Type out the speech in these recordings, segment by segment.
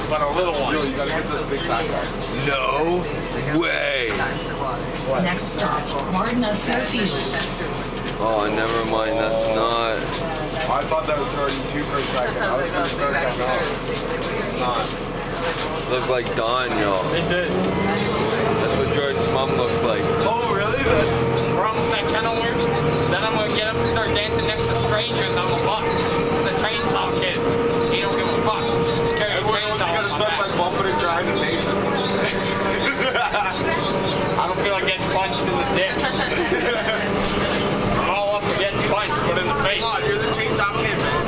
but a little one. Yo, you gotta get this big fat guy. No way. Next stop, Martin of Fairfield. Oh, never mind. That's not. I thought that was already two for a second. I was gonna start that off. It's not. Look like Don, yo. It did. That's what Jordan's mom looks like. Oh, really? We're almost at Kenilworth. Then I'm gonna get up and start dancing next to strangers on the bus. The chainsaw kid. He don't give a fuck. Just carry a Everyone else, chainsaw you gotta on my start back. by bumping and grinding Mason. I don't feel like getting punched in the dick. I'm all up for getting punched, but in the face. Come on, you're the chainsaw kid, man.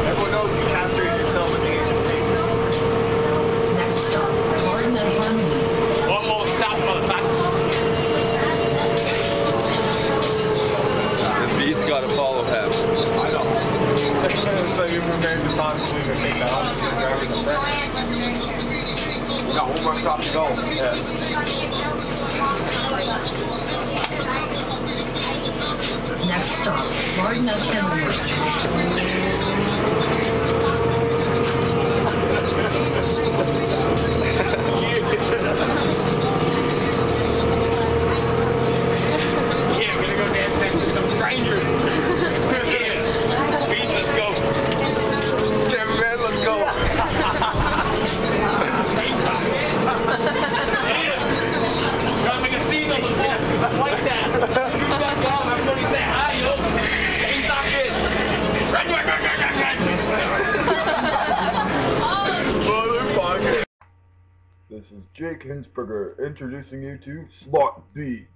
Everyone knows you castrated yourself at the age of 3. Next stop, Martin of Harmony. One more stop, motherfucker. The beat's gotta follow him. I know. So you're prepared to talk to him and take that off and drive in the front. We got one more stop to go. Yeah. Next stop, Martin of Kenilworth. Yeah, we're gonna go dance next to some strangers. Yeah. Beach, let's go. Damn it, man, let's go. Gotta make a scene on the bus. Like that. You got down, everybody say hi, yo. Chainsaw kid. Motherfucker. This is Jake Hinsberger introducing you to Slot Beats.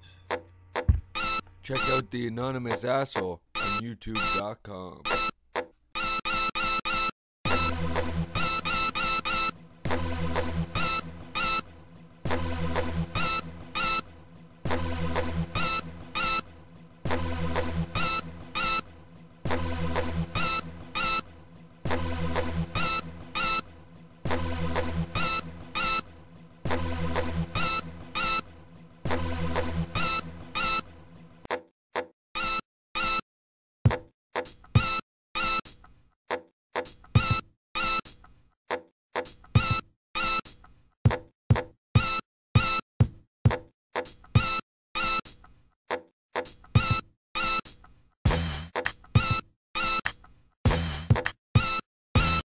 Check out the anonymous asshole on YouTube.com.